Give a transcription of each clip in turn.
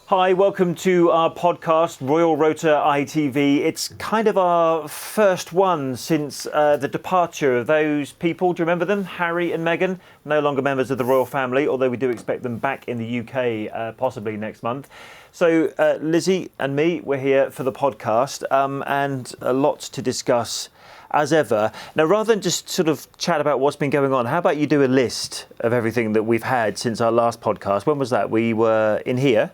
Hi, welcome to our podcast, Royal Rota ITV. It's kind of our first one since the departure of those people. Do you remember them? Harry and Meghan, no longer members of the royal family, although we do expect them back in the UK possibly next month. So Lizzie and me, we're here for the podcast and a lot to discuss as ever. Now, rather than just sort of chat about what's been going on, how about you do a list of everything that we've had since our last podcast? When was that? We were in here.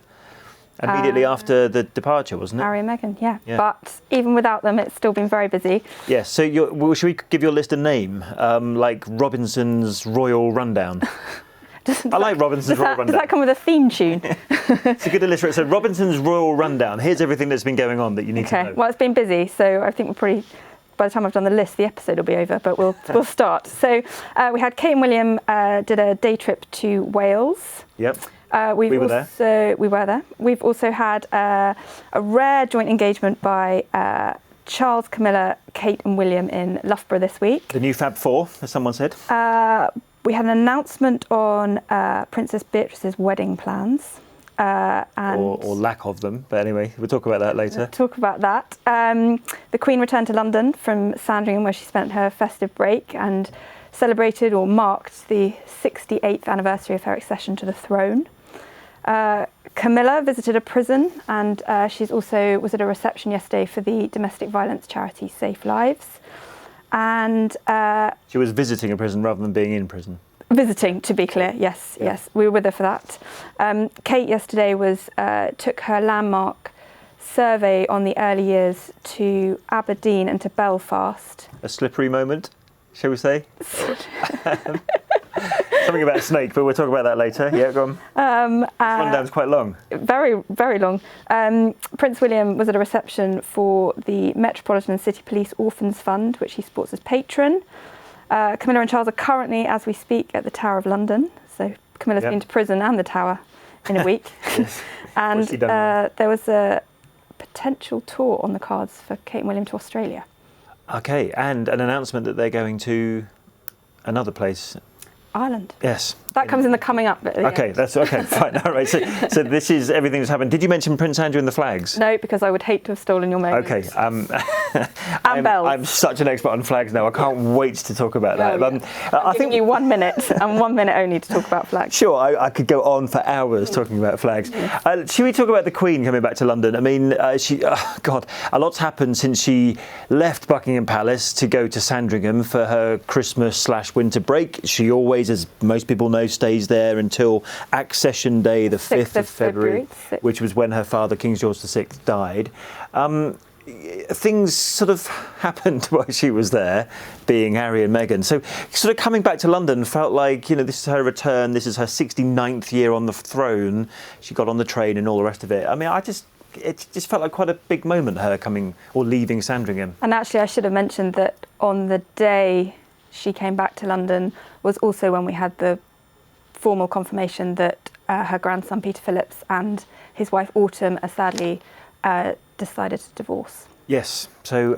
Immediately after the departure, wasn't it? Harry and Meghan, yeah. But even without them, it's still been very busy. Yes, so should we give your list a name? Like Robinson's Royal Rundown? I like Robinson's Royal Rundown. Does that come with a theme tune? It's a good illustration. So Robinson's Royal Rundown. Here's everything that's been going on that you need to know. Well, it's been busy, so I think we'll probably, by the time I've done the list, the episode will be over, but we'll start. So we had Kate and William did a day trip to Wales. Yep. We were there. We've also had a rare joint engagement by Charles, Camilla, Kate and William in Loughborough this week. The new Fab Four, as someone said. We had an announcement on Princess Beatrice's wedding plans. Or lack of them, but anyway, we'll talk about that later. Talk about that. The Queen returned to London from Sandringham, where she spent her festive break and celebrated or marked the 68th anniversary of her accession to the throne. Camilla visited a prison, and she's also was at a reception yesterday for the domestic violence charity Safe Lives. And she was visiting a prison rather than being in prison. Visiting, to be clear, yes, we were with her for that. Kate yesterday took her landmark survey on the early years to Aberdeen and to Belfast. A slippery moment, shall we say? Something about a snake, but we'll talk about that later. Yeah, go on. This rundown's quite long. Very, very long. Prince William was at a reception for the Metropolitan City Police Orphans Fund, which he supports as patron. Camilla and Charles are currently, as we speak, at the Tower of London. So Camilla's been to prison and the Tower in a week. Yes. And there was a potential tour on the cards for Kate and William to Australia. Okay, and an announcement that they're going to another place. Ireland. Yes. That comes in the coming up bit. Okay, that's okay, fine. All right. So this is everything that's happened. Did you mention Prince Andrew and the flags? No, because I would hate to have stolen your moment. Okay. And bells. I'm such an expert on flags now. I can't wait to talk about that. I'm giving you 1 minute and 1 minute only to talk about flags. Sure, I could go on for hours talking about flags. Should we talk about the Queen coming back to London? I mean, a lot's happened since she left Buckingham Palace to go to Sandringham for her Christmas/winter break. She always, as most people know, stays there until Accession Day, the 5th of February, which was when her father, King George VI, died. Things sort of happened while she was there, being Harry and Meghan. So sort of coming back to London felt like, this is her return, this is her 69th year on the throne. She got on the train and all the rest of it. I mean, it just felt like quite a big moment, her coming or leaving Sandringham. And actually, I should have mentioned that on the day she came back to London was also when we had the formal confirmation that her grandson Peter Phillips and his wife Autumn are sadly decided to divorce. Yes, so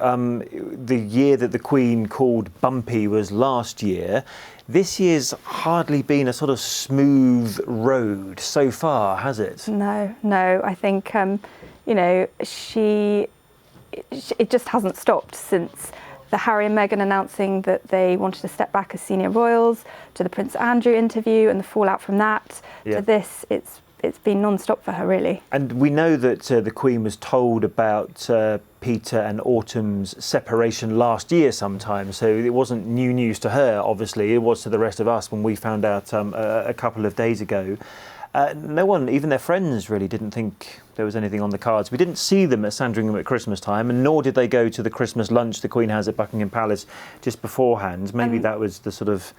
the year that the Queen called bumpy was last year. This year's hardly been a sort of smooth road so far, has it? No, I think, it just hasn't stopped since the Harry and Meghan announcing that they wanted to step back as senior royals, to the Prince Andrew interview and the fallout from that, to this, it's been non-stop for her, really. And we know that the Queen was told about Peter and Autumn's separation last year sometime, so it wasn't new news to her, obviously. It was to the rest of us when we found out a couple of days ago. No one, even their friends, really didn't think there was anything on the cards. We didn't see them at Sandringham at Christmas time, and nor did they go to the Christmas lunch the Queen has at Buckingham Palace just beforehand. Maybe that was the sort of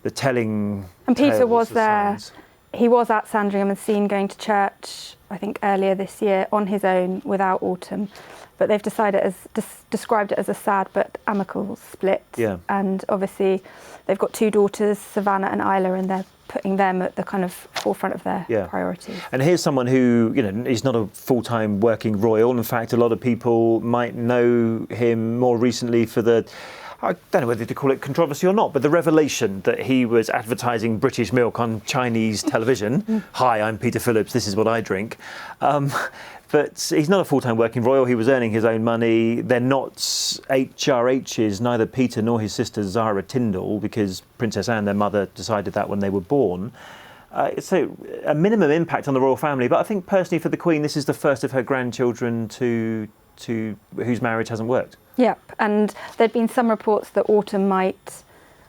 the telling. And Peter was there. Signs. He was at Sandringham and seen going to church, I think, earlier this year on his own without Autumn. But they've described it as a sad but amicable split. Yeah. And obviously, they've got two daughters, Savannah and Isla, and they're putting them at the kind of forefront of their priorities. And here's someone who, is not a full-time working royal. In fact, a lot of people might know him more recently for the I don't know whether to call it controversy or not, but the revelation that he was advertising British milk on Chinese television. Hi, I'm Peter Phillips, this is what I drink. But he's not a full-time working royal. He was earning his own money. They're not HRHs, neither Peter nor his sister Zara Tyndall, because Princess Anne, their mother, decided that when they were born. So a minimum impact on the royal family. But I think personally for the Queen, this is the first of her grandchildren to whose marriage hasn't worked. Yep, and there'd been some reports that Autumn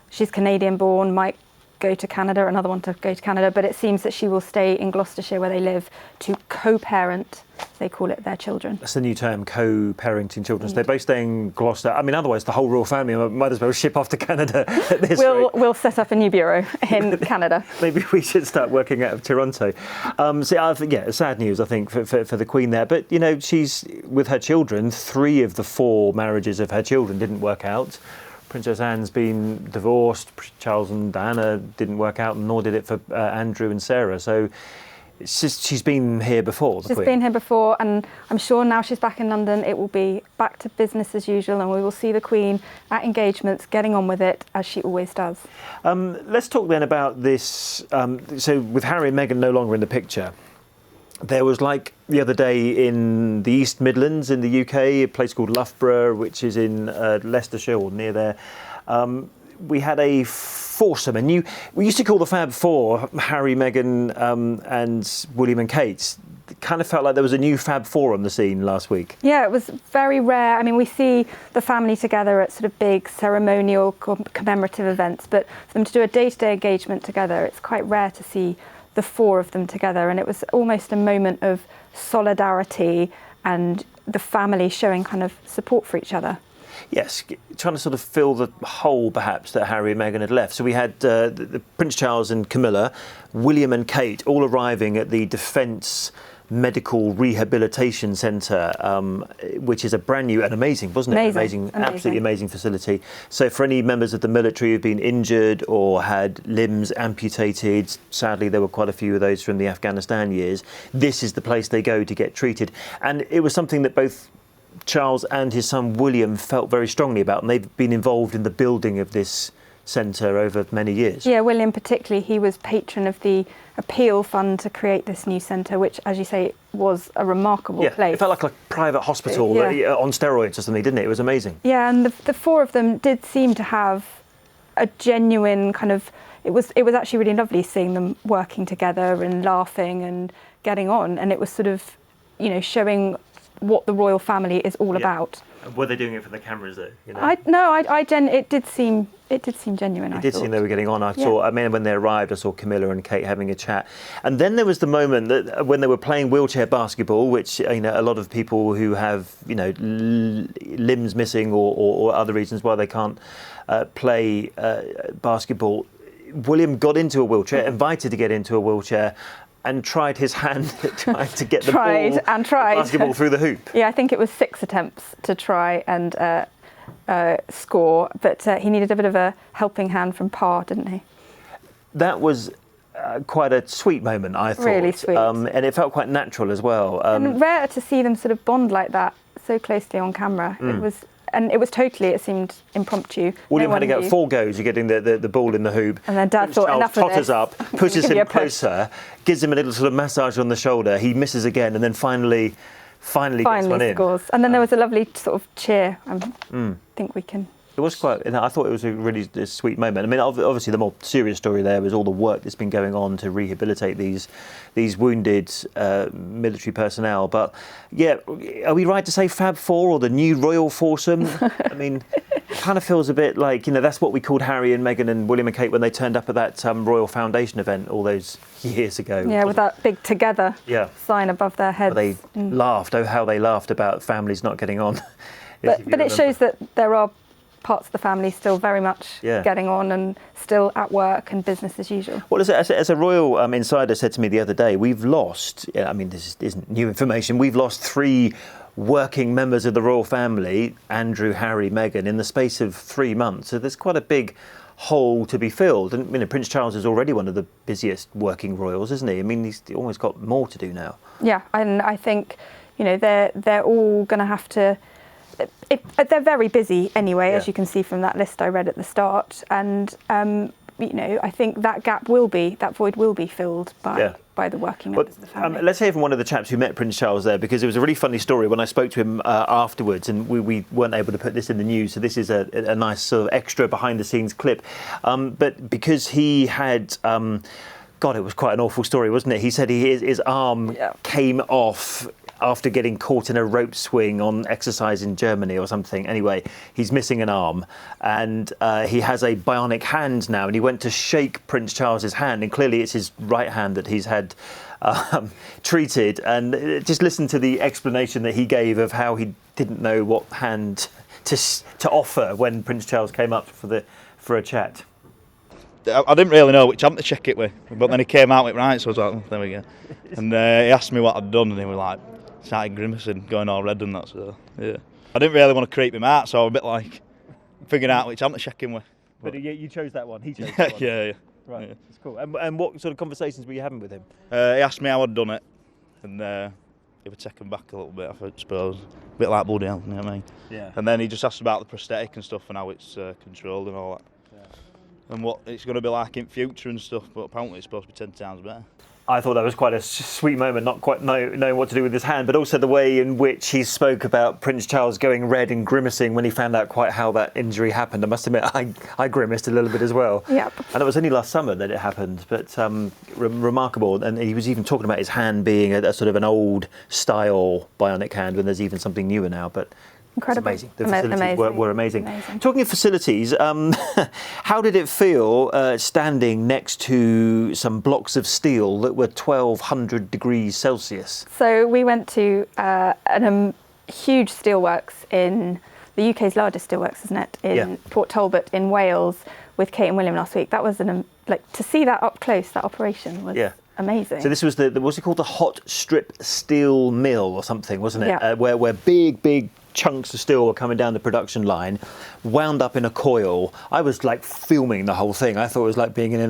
she's Canadian born, might go to Canada, another one to go to Canada, but it seems that she will stay in Gloucestershire where they live to co-parent, they call it, their children. That's the new term, co-parenting children. So they're both staying in Gloucester. I mean, otherwise the whole royal family might as well ship off to Canada at this rate. We'll set up a new bureau in Canada. Maybe we should start working out of Toronto. Sad news, I think, for the Queen there. But, you know, she's, with her children, 3 of the 4 marriages of her children didn't work out. Princess Anne's been divorced, Charles and Diana didn't work out, nor did it for Andrew and Sarah. So it's just, she's been here before, the Queen. She's been here before, and I'm sure now she's back in London, it will be back to business as usual, and we will see the Queen at engagements getting on with it, as she always does. Let's talk then about this. So with Harry and Meghan no longer in the picture, there was, like the other day in the East Midlands in the UK, a place called Loughborough, which is in Leicestershire or near there. We had a foursome, we used to call the Fab Four, Harry, Meghan and William and Kate. It kind of felt like there was a new Fab Four on the scene last week. Yeah, it was very rare. I mean, we see the family together at sort of big ceremonial commemorative events, but for them to do a day-to-day engagement together, it's quite rare to see the 4 of them together, and it was almost a moment of solidarity and the family showing kind of support for each other. Yes, trying to sort of fill the hole perhaps that Harry and Meghan had left. So we had the Prince Charles and Camilla, William and Kate all arriving at the Defence Medical Rehabilitation Centre, which is a brand new and amazing, wasn't it? Amazing, absolutely amazing facility. So for any members of the military who've been injured or had limbs amputated, sadly there were quite a few of those from the Afghanistan years, this is the place they go to get treated. And it was something that both Charles and his son William felt very strongly about, and they've been involved in the building of this centre over many years. Yeah, William particularly, he was patron of the appeal fund to create this new centre, which, as you say, was a remarkable place. It felt like a private hospital on steroids or something, didn't it? It was amazing. Yeah, and the 4 of them did seem to have a genuine kind of, it was actually really lovely seeing them working together and laughing and getting on, and it was sort of, you know, showing what the royal family is all about. Were they doing it for the cameras though? You know? It did seem genuine. It did seem they were getting on. I saw, I mean, when they arrived, I saw Camilla and Kate having a chat, and then there was the moment that when they were playing wheelchair basketball, which, you know, a lot of people who have, you know, limbs missing or other reasons why they can't play basketball. William got into a wheelchair, invited to get into a wheelchair, and tried his hand at trying to get the basketball through the hoop. Yeah, I think it was 6 attempts to try and score, but he needed a bit of a helping hand from Pa, didn't he? That was quite a sweet moment, I thought. Really sweet. And it felt quite natural as well. And rare to see them sort of bond like that so closely on camera. It was totally, it seemed impromptu. William had to get 4 goes. You're getting the ball in the hoop. And then Dad thought, enough of this. Totters up, pushes him closer, gives him a little sort of massage on the shoulder. He misses again, and then finally gets one in. Scores. And then there was a lovely sort of cheer. I think we can. It was quite. I thought it was a really sweet moment. I mean, obviously, the more serious story there was all the work that's been going on to rehabilitate these wounded military personnel. But yeah, are we right to say Fab Four or the new royal foursome? I mean, it kind of feels a bit like, you know, that's what we called Harry and Meghan and William and Kate when they turned up at that Royal Foundation event all those years ago. Yeah, with that big together sign above their heads. They laughed. Oh, how they laughed about families not getting on. But it shows that there are parts of the family still very much getting on and still at work and business as usual. Well, as a royal insider said to me the other day, we've lost, I mean, this isn't new information, we've lost 3 working members of the royal family, Andrew, Harry, Meghan, in the space of 3 months. So there's quite a big hole to be filled. And, you know, Prince Charles is already one of the busiest working royals, isn't he? I mean, he's almost got more to do now. Yeah, and I think, you know, they're all going to have to they're very busy anyway, Yeah. as you can see from that list I read at the start. And I think that void will be filled by the working members of the family. Let's hear from one of the chaps who met Prince Charles there, because it was a really funny story when I spoke to him afterwards, and we weren't able to put this in the news, so this is a nice sort of extra behind-the-scenes clip. But because he had... God, it was quite an awful story, wasn't it? He said his arm came off after getting caught in a rope swing on exercise in Germany or something. Anyway, he's missing an arm, and he has a bionic hand now, and he went to shake Prince Charles's hand, and clearly it's his right hand that he's had treated. And just listen to the explanation that he gave of how he didn't know what hand to offer when Prince Charles came up for a chat. I didn't really know which hand to check it with, but then he came out with right, so I was like, oh, there we go. And he asked me what I'd done, and he was like, started grimacing, going all red and that. So yeah, I didn't really want to creep him out, so I was a bit like figuring out which hand to check him with. But you chose that one. He chose that one. yeah. Right, that's cool. And what sort of conversations were you having with him? He asked me how I'd done it, and he was taken back a little bit, I suppose. A bit like bloody hell, you know what I mean? Yeah. And then he just asked about the prosthetic and stuff and how it's controlled and all that. And what it's going to be like in future and stuff, but apparently it's supposed to be 10 times better. I thought that was quite a sweet moment, not quite knowing what to do with his hand, but also the way in which he spoke about Prince Charles going red and grimacing when he found out quite how that injury happened. I must admit, I grimaced a little bit as well. Yep. And it was only last summer that it happened, but remarkable. And he was even talking about his hand being a sort of an old style bionic hand, when there's even something newer now. But Incredible. It's amazing. The facilities amazing. were amazing. Talking of facilities, how did it feel standing next to some blocks of steel that were 1,200 degrees Celsius? So we went to huge steelworks in the UK's largest steelworks, isn't it? In Port Talbot in Wales with Kate and William last week. That was to see that up close. That operation was amazing. So this was what's it called, the hot strip steel mill or something, wasn't it? Yeah. Where big chunks of steel were coming down the production line, wound up in a coil. I was like filming the whole thing. I thought it was like being in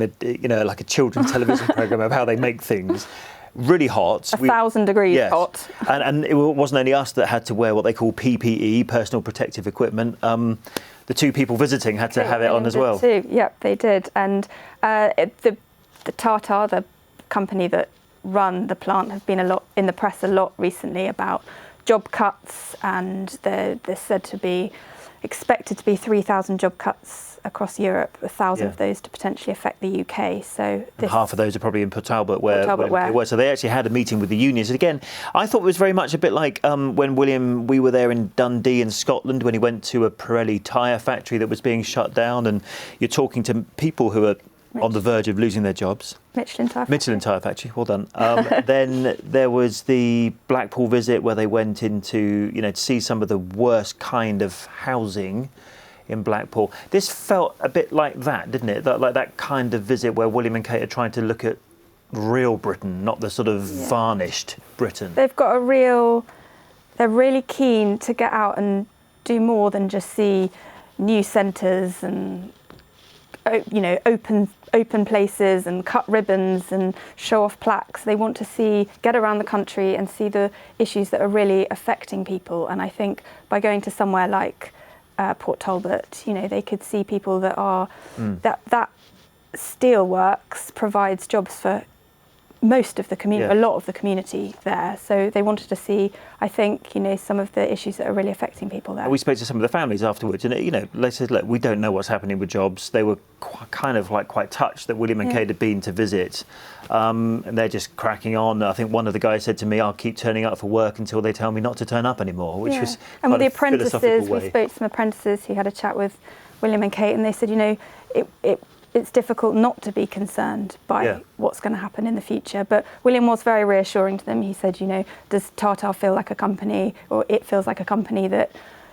like a children's television program of how they make things. Really hot. 1,000 degrees hot. And it wasn't only us that had to wear what they call PPE, personal protective equipment. The two people visiting had to have it on as well. Too. Yep, they did. And the Tata, the company that run the plant, have been in the press a lot recently about job cuts, and they're said to be expected to be 3,000 job cuts across Europe, 1,000 of those to potentially affect the UK. So half of those are probably in Port Talbot, where it was. So they actually had a meeting with the unions. And again, I thought it was very much a bit like when we were there in Dundee in Scotland, when he went to a Pirelli tyre factory that was being shut down, and you're talking to people who are on the verge of losing their jobs. Michelin Tyre Factory, well done. Then there was the Blackpool visit, where they went into, to see some of the worst kind of housing in Blackpool. This felt a bit like that, didn't it? Like that kind of visit where William and Kate are trying to look at real Britain, not the sort of varnished Britain. They've got they're really keen to get out and do more than just see new centres and open places and cut ribbons and show off plaques. They want to get around the country and see the issues that are really affecting people. And I think by going to somewhere like Port Talbot, they could see people that are that steelworks provides jobs for most of the community, a lot of the community there. So they wanted to see, I think, some of the issues that are really affecting people there. We spoke to some of the families afterwards, and they said, look, we don't know what's happening with jobs. They were quite touched that William and Kate had been to visit, and they're just cracking on. I think one of the guys said to me, "I'll keep turning up for work until they tell me not to turn up anymore," which was and with the apprentices. We spoke to some apprentices who had a chat with William and Kate, and they said, it's difficult not to be concerned by what's going to happen in the future. But William was very reassuring to them. He said, does Tata feel like a company, or it feels like a company that,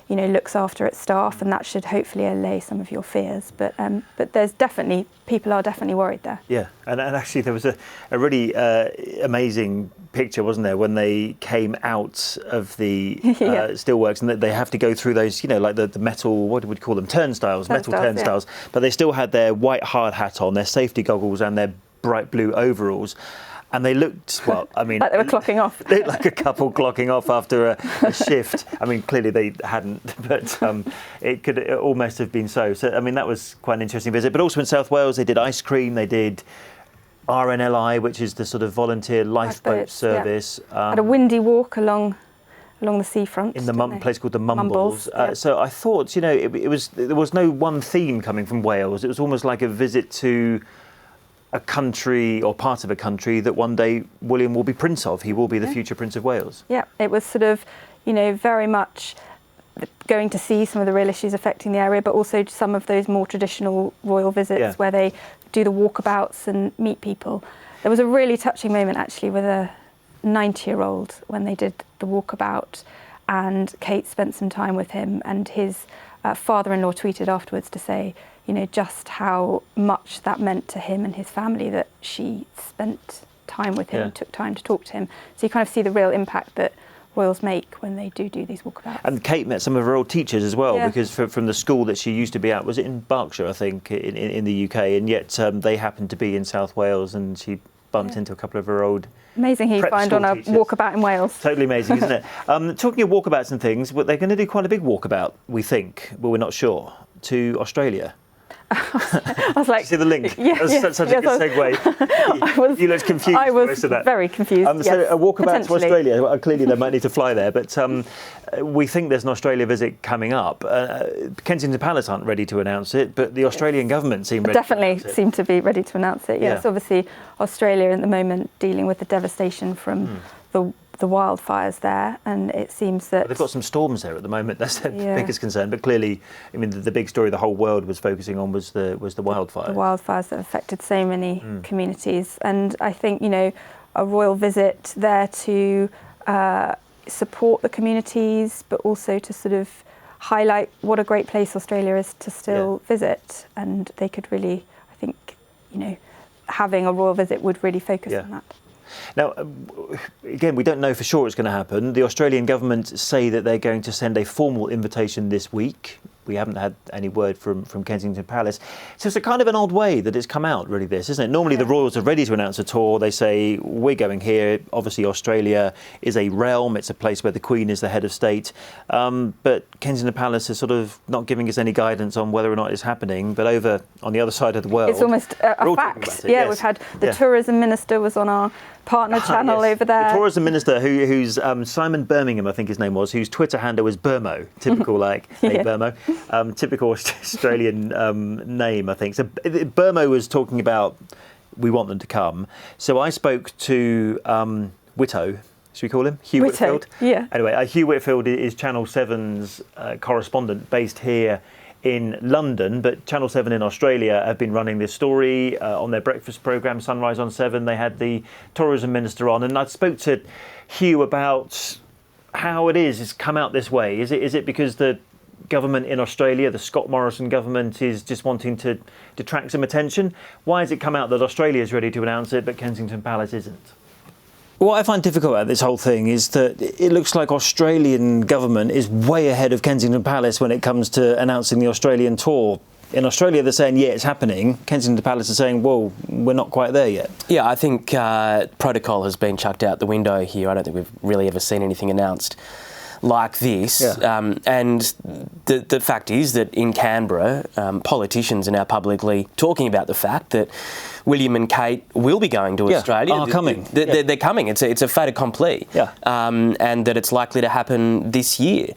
looks after its staff, and that should hopefully allay some of your fears. But there's people are definitely worried there. Yeah, and actually there was a really amazing picture, wasn't there, when they came out of the steelworks, and that they have to go through those, like the metal, what would you call them, metal turnstiles, but they still had their white hard hat on, their safety goggles and their bright blue overalls. And they looked, well, I mean... like they were clocking off. They looked like a couple clocking off after a shift. I mean, clearly they hadn't, but it could almost have been so. So, I mean, that was quite an interesting visit. But also in South Wales, they did ice cream, they did RNLI, which is the sort of volunteer lifeboat service. Yeah. Had a windy walk along the seafront. In the place called the Mumbles. Yeah. So I thought, you know, there was no one theme coming from Wales. It was almost like a visit to a country or part of a country that one day William will be Prince of. He will be the future Prince of Wales. Yeah, it was sort of, you know, very much going to see some of the real issues affecting the area, but also some of those more traditional royal visits where they do the walkabouts and meet people. There was a really touching moment actually with a 90-year-old when they did the walkabout, and Kate spent some time with him, and his father-in-law tweeted afterwards to say, you know, just how much that meant to him and his family that she spent time with him and took time to talk to him. So you kind of see the real impact that royals make when they do these walkabouts. And Kate met some of her old teachers as well, because from the school that she used to be at, was it in Berkshire, I think, in the UK, and yet they happened to be in South Wales, and she bumped into a couple of her old amazing he find on a walkabout in Wales. Totally amazing, isn't it? Talking of walkabouts and things, they're going to do quite a big walkabout, we think, but we're not sure, to Australia. I was like, see the link? Yeah, That's such a good segue. You looked confused. I was very confused. So a walkabout to Australia. Well, clearly they might need to fly there, but we think there's an Australia visit coming up. Kensington Palace aren't ready to announce it, but the Australian government seem ready. Definitely seem to be ready to announce it. Yes, obviously Australia at the moment dealing with the devastation from the wildfires there, and it seems that they've got some storms there at the moment. That's their biggest concern. But clearly, I mean, the big story the whole world was focusing on was the wildfires. The wildfires that affected so many communities, and I think, you know, a royal visit there to support the communities, but also to sort of highlight what a great place Australia is to still visit, and they could really, I think, you know, having a royal visit would really focus on that. Now, again, we don't know for sure it's going to happen. The Australian government say that they're going to send a formal invitation this week. We haven't had any word from Kensington Palace. So it's a kind of an odd way that it's come out, really, this, isn't it? Normally the royals are ready to announce a tour. They say, we're going here. Obviously, Australia is a realm. It's a place where the Queen is the head of state. But Kensington Palace is sort of not giving us any guidance on whether or not it's happening. But over on the other side of the world... It's almost a fact. We've had the tourism minister was on our partner channel over there. The tourism minister, who's Simon Birmingham, I think his name was, whose Twitter handle was Burmo, typical like, hey, Burmo. Typical Australian name, I think. So Burmo was talking about, we want them to come. So I spoke to Whitto, should we call him? Hugh Whitfeld? Yeah. Anyway, Hugh Whitfeld is Channel 7's correspondent based here in London, but Channel 7 in Australia have been running this story on their breakfast programme, Sunrise on 7. They had the tourism minister on, and I spoke to Hugh about how it's come out this way. Is it because the government in Australia, the Scott Morrison government, is just wanting to detract some attention? Why has it come out that Australia is ready to announce it, but Kensington Palace isn't? What I find difficult about this whole thing is that it looks like Australian government is way ahead of Kensington Palace when it comes to announcing the Australian tour. In Australia, they're saying, yeah, it's happening. Kensington Palace is saying, well, we're not quite there yet. Yeah, I think protocol has been chucked out the window here. I don't think we've really ever seen anything announced like this. And the fact is that in Canberra, politicians are now publicly talking about the fact that William and Kate will be going to Australia. Are coming. They're coming. It's a fait accompli. And that it's likely to happen this year.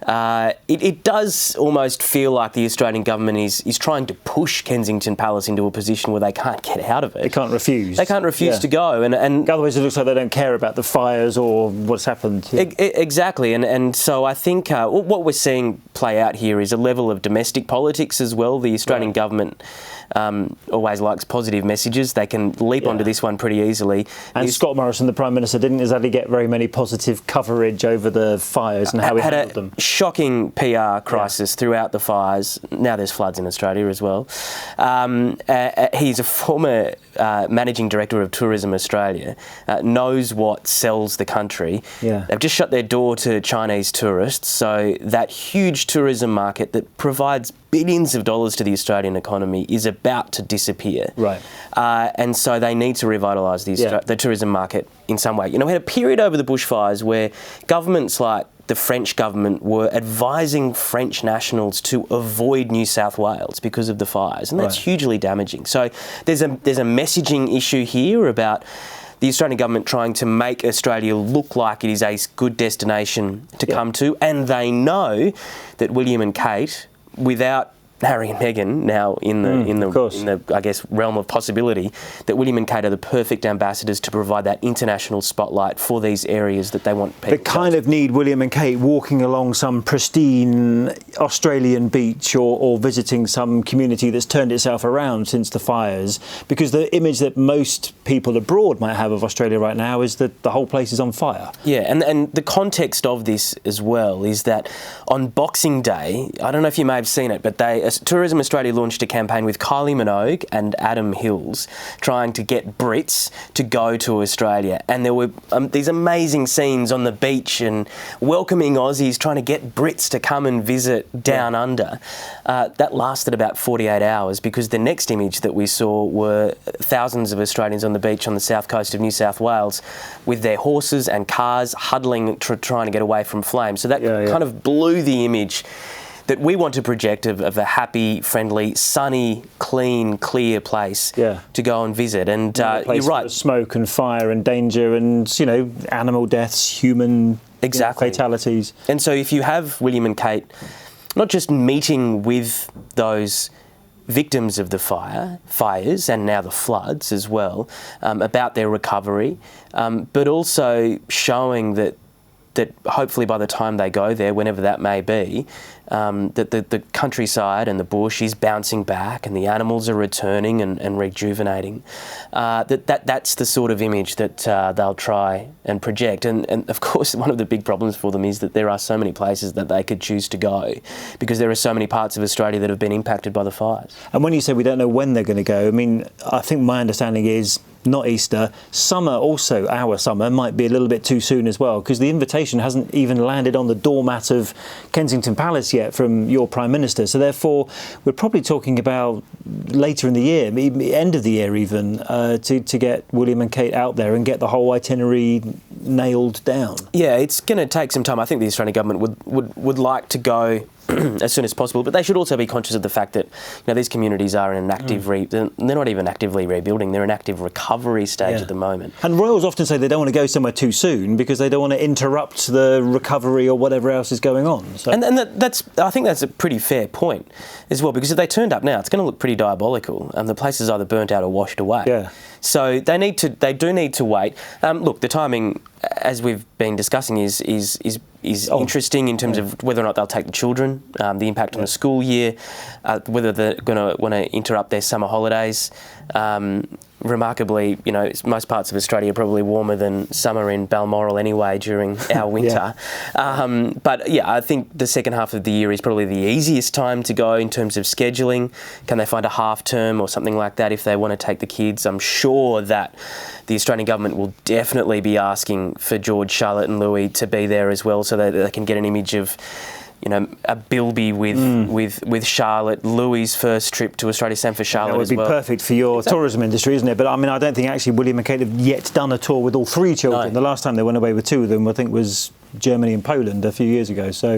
It does almost feel like the Australian government is trying to push Kensington Palace into a position where they can't get out of it. They can't refuse. They can't refuse to go. And otherwise it looks like they don't care about the fires or what's happened. Exactly. And so I think what we're seeing play out here is a level of domestic politics as well. The Australian government always likes positive messages. They can leap onto this one pretty easily. And Scott Morrison, the Prime Minister, didn't exactly get very many positive coverage over the fires and how he handled them. Shocking PR crisis throughout the fires. Now there's floods in Australia as well. He's a former Managing Director of Tourism Australia, knows what sells the country. Yeah. They've just shut their door to Chinese tourists, so that huge tourism market that provides billions of dollars to the Australian economy is about to disappear. Right. And so they need to revitalise the tourism market in some way. You know, we had a period over the bushfires where governments like the French government were advising French nationals to avoid New South Wales because of the fires, and that's hugely damaging. So there's a messaging issue here about the Australian government trying to make Australia look like it is a good destination to come to, and they know that William and Kate, without Harry and Meghan now in the I guess realm of possibility, that William and Kate are the perfect ambassadors to provide that international spotlight for these areas that they want people. They kind of need William and Kate walking along some pristine Australian beach or visiting some community that's turned itself around since the fires, because the image that most people abroad might have of Australia right now is that the whole place is on fire. Yeah, and the context of this as well is that on Boxing Day, I don't know if you may have seen it, but Tourism Australia launched a campaign with Kylie Minogue and Adam Hills trying to get Brits to go to Australia. And there were these amazing scenes on the beach and welcoming Aussies, trying to get Brits to come and visit Down Under. That lasted about 48 hours, because the next image that we saw were thousands of Australians on the beach on the south coast of New South Wales with their horses and cars huddling, trying to get away from flames. So that kind of blew the image that we want to project of a happy, friendly, sunny, clean, clear place to go and visit. And you're right. Smoke and fire and danger and, you know, animal deaths, human fatalities. And so if you have William and Kate not just meeting with those victims of the fires and now the floods as well, about their recovery, but also showing that hopefully by the time they go there, whenever that may be, that the countryside and the bush is bouncing back and the animals are returning and rejuvenating. That's the sort of image that they'll try and project. And of course, one of the big problems for them is that there are so many places that they could choose to go, because there are so many parts of Australia that have been impacted by the fires. And when you say we don't know when they're going to go, I mean, I think my understanding is not Easter. Summer also, our summer, might be a little bit too soon as well, because the invitation hasn't even landed on the doormat of Kensington Palace yet from your Prime Minister. So therefore, we're probably talking about later in the year, end of the year even, to get William and Kate out there and get the whole itinerary nailed down. Yeah, it's going to take some time. I think the Australian government would like to go as soon as possible, but they should also be conscious of the fact that, you know, these communities are in an active they're not even actively rebuilding, they're in active recovery stage at the moment. And royals often say they don't want to go somewhere too soon because they don't want to interrupt the recovery or whatever else is going on. So. And I think that's a pretty fair point as well, because if they turned up now, it's going to look pretty diabolical, and the place is either burnt out or washed away. Yeah. So they do need to wait. Look, the timing, as we've been discussing, is interesting in terms of whether or not they'll take the children, the impact on the school year, whether they're going to want to interrupt their summer holidays. Remarkably, you know, most parts of Australia are probably warmer than summer in Balmoral anyway during our winter. But yeah, I think the second half of the year is probably the easiest time to go in terms of scheduling. Can they find a half term or something like that if they want to take the kids? I'm sure that the Australian government will definitely be asking for George, Charlotte and Louis to be there as well, so that they can get an image of, you know, a Bilby with Charlotte, Louis' first trip to Australia, same for Charlotte as well. That would be perfect for your tourism industry, isn't it? But I mean, I don't think actually William and Kate have yet done a tour with all three children. No. The last time they went away with two of them, I think, was Germany and Poland a few years ago. So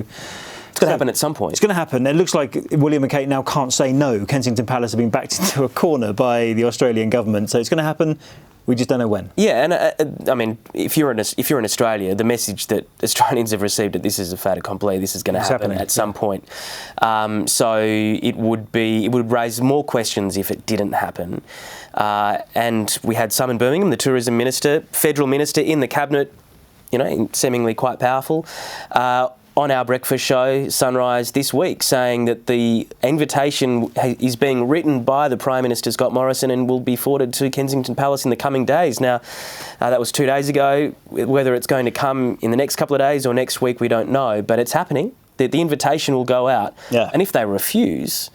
it's going to happen at some point. It's going to happen. It looks like William and Kate now can't say no. Kensington Palace have been backed into a corner by the Australian government. So it's going to happen. We just don't know when. Yeah, and I mean, if you're in Australia, the message that Australians have received that this is a fait accompli, this is going to happen at some point. So it would raise more questions if it didn't happen. And we had some in Birmingham, the tourism minister, federal minister in the cabinet, you know, seemingly quite powerful. On our breakfast show, Sunrise, this week, saying that the invitation is being written by the Prime Minister, Scott Morrison, and will be forwarded to Kensington Palace in the coming days. Now, that was 2 days ago. Whether it's going to come in the next couple of days or next week, we don't know, but it's happening. The invitation will go out. Yeah. And if they refuse,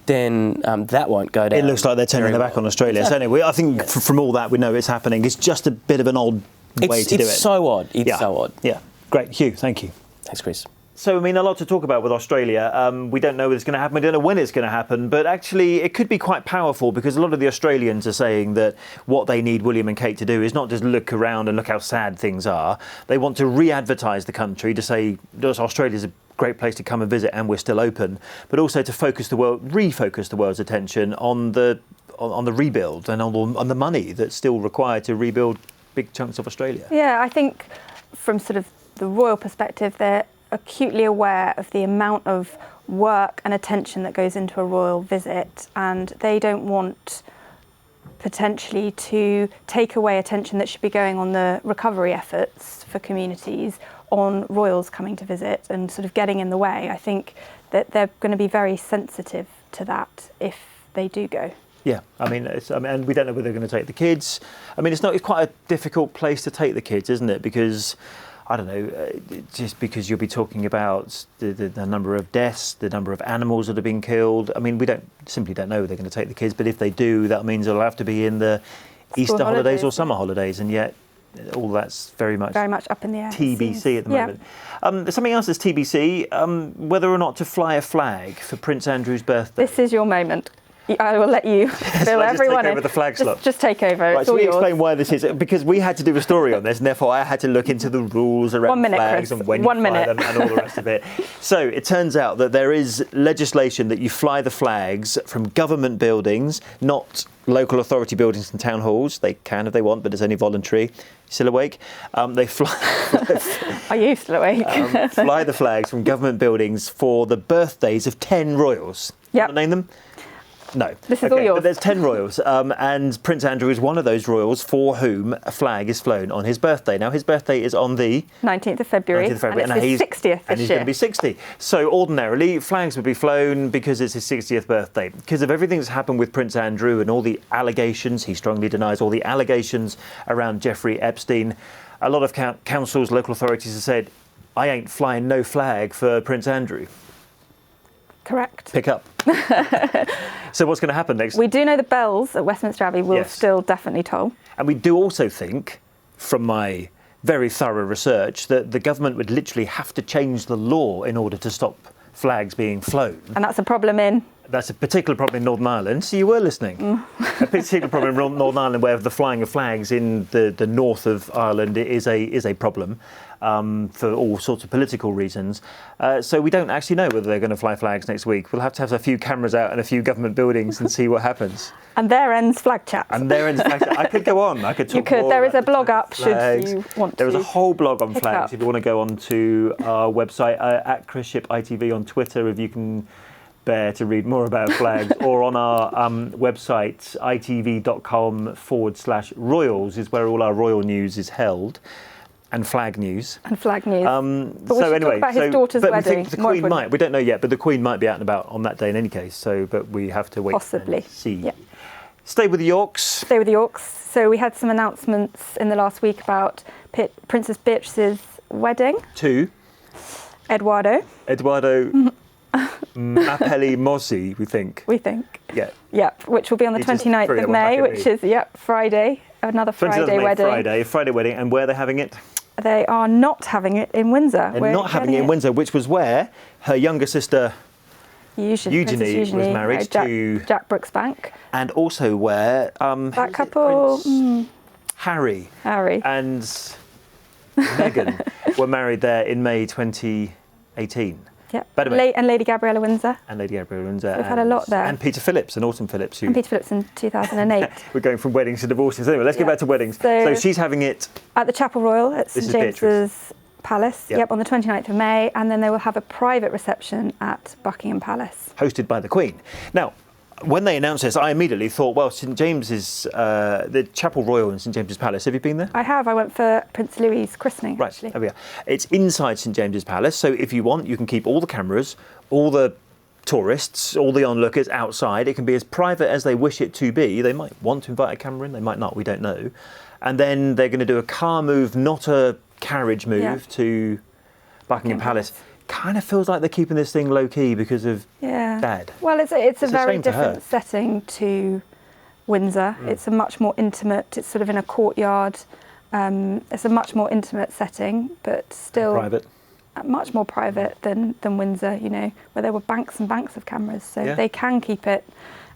then that won't go down. It looks like they're turning their back on Australia. So anyway, I think from all that we know it's happening. It's just a bit of an odd way to do it. It's so odd. It's so odd. Yeah. Great. Hugh, thank you. Thanks, Chris. So, I mean, a lot to talk about with Australia. We don't know what's going to happen. We don't know when it's going to happen. But actually, it could be quite powerful because a lot of the Australians are saying that what they need William and Kate to do is not just look around and look how sad things are. They want to re-advertise the country to say Australia's a great place to come and visit and we're still open. But also to refocus the world's attention on the rebuild and on the money that's still required to rebuild big chunks of Australia. Yeah, I think from sort of the royal perspective, they're acutely aware of the amount of work and attention that goes into a royal visit, and they don't want potentially to take away attention that should be going on the recovery efforts for communities on royals coming to visit and sort of getting in the way. I think that they're going to be very sensitive to that if they do go. Yeah, and we don't know whether they're going to take the kids. I mean, it's quite a difficult place to take the kids, isn't it? Because I don't know, just because you'll be talking about the number of deaths, the number of animals that have been killed. I mean, we simply don't know they're going to take the kids, but if they do, that means they'll have to be in the Easter holidays or summer holidays, and yet all that's very much up in the air. TBC at the moment. There's something else that's TBC, whether or not to fly a flag for Prince Andrew's birthday. This is your moment. I will let you fill everyone in. Over the flag slot. Just take over. Right, it's so all we yours. explain why this is, because we had to do a story on this, and therefore I had to look into the rules around flags Chris. and when you fly them and all the rest of it. So it turns out that there is legislation that you fly the flags from government buildings, not local authority buildings and town halls. They can if they want, but it's only voluntary. Still awake? They fly. Are you still awake? Fly the flags from government buildings for the birthdays of 10 royals. Yep. Want to name them? No. This is all yours. But there's 10 royals, and Prince Andrew is one of those royals for whom a flag is flown on his birthday. Now, his birthday is on the 19th of February, and it's his 60th this year. And he's going to be 60. So ordinarily, flags would be flown because it's his 60th birthday. Because of everything that's happened with Prince Andrew and all the allegations, he strongly denies all the allegations around Jeffrey Epstein, a lot of councils, local authorities have said, I ain't flying no flag for Prince Andrew. Correct. Pick up. So what's going to happen next? We do know the bells at Westminster Abbey will still definitely toll. And we do also think, from my very thorough research, that the government would literally have to change the law in order to stop flags being flown. And that's a problem in? That's a particular problem in Northern Ireland, so you were listening. A particular problem in Northern Ireland where the flying of flags in the north of Ireland is a problem for all sorts of political reasons. So we don't actually know whether they're going to fly flags next week. We'll have to have a few cameras out and a few government buildings and see what happens. And there ends Flag Chat. I could go on. I could talk. You could. More there is a about blog up flags. should you want to. There is a whole blog on flags up. if you want to go on to our website at Chris Ship ITV on Twitter if you can bear to read more about flags, or on our website itv.com/royals is where all our royal news is held. And flag news. But we so should anyway, talk about his daughter's but wedding. We think the Queen might. We don't know yet, but the Queen might be out and about on that day in any case. So, but we have to wait. Possibly. And see. Yeah. Stay with the Yorks. Stay with the Yorks. So we had some announcements in the last week about Princess Beatrice's wedding. To Eduardo Mapelli Mossi, we think. Yeah. Yep, which will be on the 29th of May, which is Friday. Another Friday wedding. Friday wedding, and where they're having it? They are not having it in Windsor. They're not having it in Windsor, which was where her younger sister Eugenie was married to Jack Brooksbank, and also where that couple Harry and Meghan were married there in May 2018. Yeah, Anyway, and Lady Gabriella Windsor. So we've had a lot there. And Peter Phillips and Autumn Phillips. And Peter Phillips in 2008. We're going from weddings to divorces. Anyway, let's get back to weddings. So she's having it at the Chapel Royal at St James's Palace. Yep, on the 29th of May, and then they will have a private reception at Buckingham Palace, hosted by the Queen. Now, when they announced this, I immediately thought, well, St James's, the Chapel Royal in St James's Palace. Have you been there? I have. I went for Prince Louis's christening. Right, actually. there we are. It's inside St James's Palace, so if you want, you can keep all the cameras, all the tourists, all the onlookers outside. It can be as private as they wish it to be. They might want to invite a camera in, they might not, we don't know. And then they're going to do a car move, not a carriage move, to Buckingham Palace. kind of feels like they're keeping this thing low key because of Dad. Well, it's a very shame for her. different setting to Windsor. It's a much more intimate. It's sort of in a courtyard. It's a much more intimate setting, but still Private. Much more private than Windsor. You know, where there were banks and banks of cameras, so they can keep it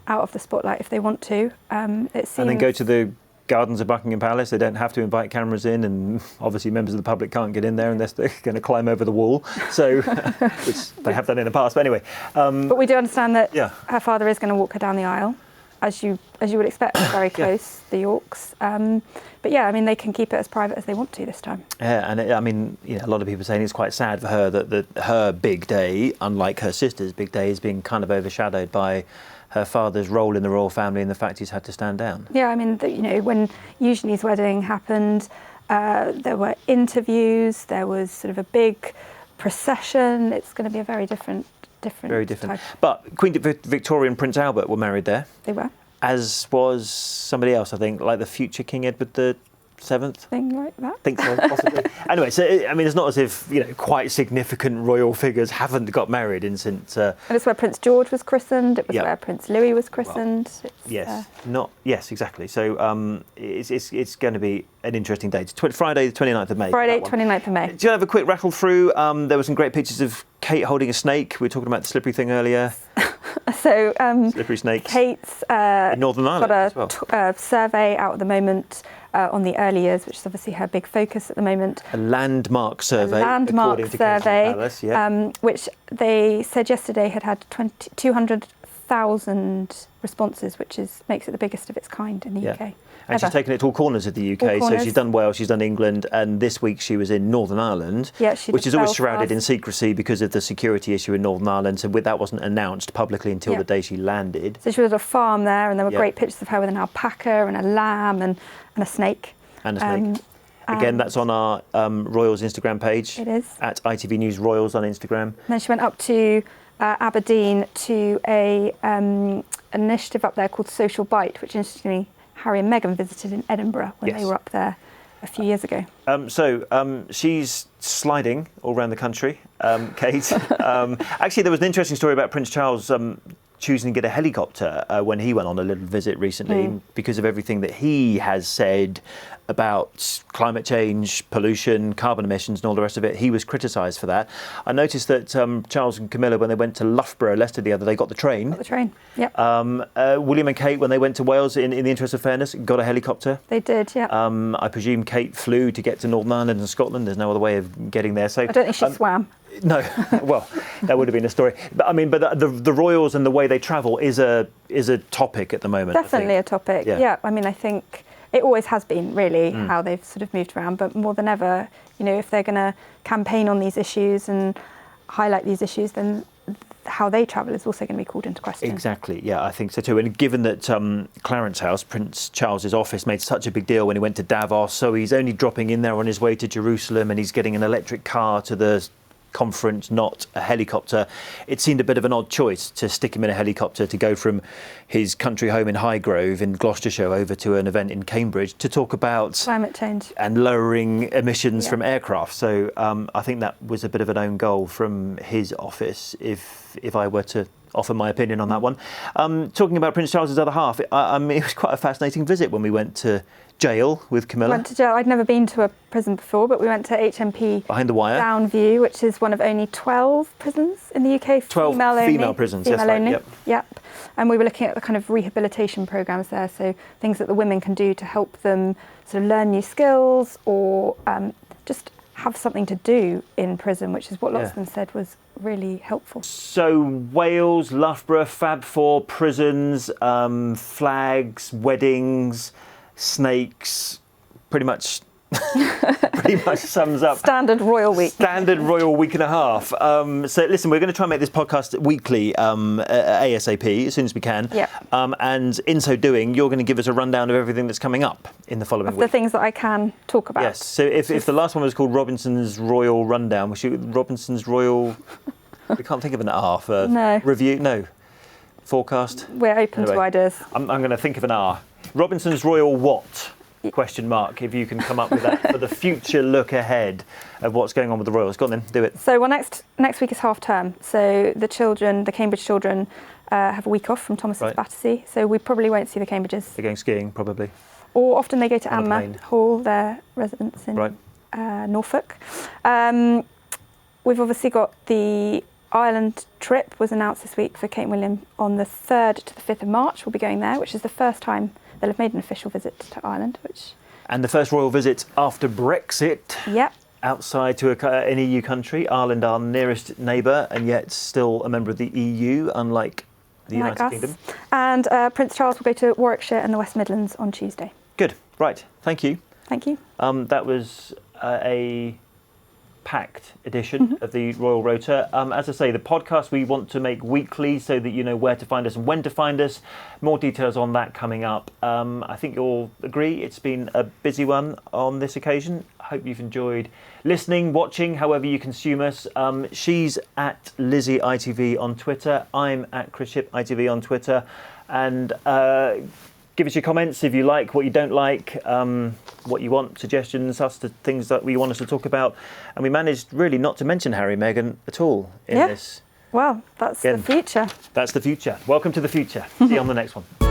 out of the spotlight if they want to. It seems. And then go to the gardens of Buckingham Palace. They don't have to invite cameras in, and obviously members of the public can't get in there unless they're going to climb over the wall. So, which they have done in the past. But anyway. But we do understand that her father is going to walk her down the aisle, as you would expect, very close, the Yorks. But yeah, I mean, they can keep it as private as they want to this time. Yeah, and I mean, you know, a lot of people are saying it's quite sad for her that her big day, unlike her sister's big day, is being kind of overshadowed by her father's role in the royal family and the fact he's had to stand down. Yeah, I mean, you know, when Eugenie's wedding happened, there were interviews, there was sort of a big procession. It's going to be a very different. Very different. Type. But Queen Victoria and Prince Albert were married there. They were. As was somebody else, I think, like the future King Edward VII. Thing like that. I think so, possibly. Anyway, so I mean, it's not as if, you know, quite significant royal figures haven't got married in since. And it's where Prince George was christened. It was where Prince Louis was christened. Well, yes, exactly. So it's going to be an interesting day. It's Friday, the 29th of May. Friday, 29th of May. Do you have a quick rattle through? There were some great pictures of Kate holding a snake. We were talking about the slippery thing earlier. So slippery snakes. Kate's in Northern Ireland got a survey out at the moment on the early years, which is obviously her big focus at the moment. A landmark survey. Which they said yesterday had 200,000 responses, which makes it the biggest of its kind in the UK. And she's taken it to all corners of the UK. So she's done Wales, she's done England, and this week she was in Northern Ireland, which is always shrouded in secrecy because of the security issue in Northern Ireland. So that wasn't announced publicly until the day she landed. So she was at a farm there, and there were great pictures of her with an alpaca and a lamb and a snake. And a snake. Again, that's on our Royals Instagram page. It is. At ITV News Royals on Instagram. And then she went up to Aberdeen to an initiative up there called Social Bite, which interestingly Harry and Meghan visited in Edinburgh when they were up there a few years ago. She's sliding all around the country, Kate. Actually, there was an interesting story about Prince Charles choosing to get a helicopter when he went on a little visit recently because of everything that he has said about climate change, pollution, carbon emissions and all the rest of it. He was criticised for that. I noticed that Charles and Camilla, when they went to Loughborough, Leicester the other day, got the train. William and Kate, when they went to Wales, in the interest of fairness, got a helicopter. They did, yeah. I presume Kate flew to get to Northern Ireland and Scotland. There's no other way of getting there. So I don't think she swam. No, well, that would have been a story. But I mean, the royals and the way they travel is a topic at the moment. Definitely a topic. Yeah. I mean, I think it always has been really how they've sort of moved around. But more than ever, you know, if they're going to campaign on these issues and highlight these issues, then how they travel is also going to be called into question. Exactly, yeah, I think so too. And given that Clarence House, Prince Charles's office, made such a big deal when he went to Davos, so he's only dropping in there on his way to Jerusalem, and he's getting an electric car to the conference, not a helicopter. It seemed a bit of an odd choice to stick him in a helicopter to go from his country home in Highgrove in Gloucestershire over to an event in Cambridge to talk about climate change and lowering emissions from aircraft. So I think that was a bit of an own goal from his office, if I were to offer my opinion on that one. Talking about Prince Charles's other half, it was quite a fascinating visit when we went to jail with Camilla. Went to jail. I'd never been to a prison before, but we went to HMP Behind the Wire, Downview, which is one of only 12 prisons in the UK. 12 female prisons, female only. Yep. And we were looking at the kind of rehabilitation programmes there, so things that the women can do to help them sort of learn new skills or just have something to do in prison, which is what lots of them said was really helpful. So Wales, Loughborough, Fab Four, prisons, flags, weddings, snakes, pretty much sums up standard royal week. Standard royal week and a half. So listen, we're going to try and make this podcast weekly, ASAP, as soon as we can. Yeah. And in so doing, you're going to give us a rundown of everything that's coming up in the following week. The things that I can talk about. Yes. So if the last one was called Robinson's Royal Rundown, we should Robinson's Royal. We can't think of an R for review. No. Forecast. We're open to ideas. I'm going to think of an R. Robinson's Royal what? Question mark, if you can come up with that for the future look ahead of what's going on with the Royals. Go on then, do it. So next week is half term. So the Cambridge children have a week off from Thomas's Battersea. So we probably won't see the Cambridges. They're going skiing, probably. Or often they go to On a Anmer plane. Hall, their residence in Norfolk. We've obviously got the Ireland trip was announced this week for Kate and William on the 3rd to the 5th of March. We'll be going there, which is the first time they'll have made an official visit to Ireland. And the first royal visit after Brexit. Yep. Outside to an EU country. Ireland, our nearest neighbour, and yet still a member of the EU, unlike the United Kingdom. And Prince Charles will go to Warwickshire and the West Midlands on Tuesday. Good. Right. Thank you. Thank you. That was a packed edition of the Royal Rota. As I say, the podcast we want to make weekly so that you know where to find us and when to find us. More details on that coming up. I think you'll agree it's been a busy one on this occasion. I hope you've enjoyed listening, watching, however you consume us. She's at Lizzie ITV on Twitter. I'm at Chris Ship ITV on Twitter. And give us your comments if you like, what you don't like, what you want, suggestions, things that we want us to talk about. And we managed really not to mention Harry and Meghan at all in this. Well, that's the future. That's the future. Welcome to the future. See you on the next one.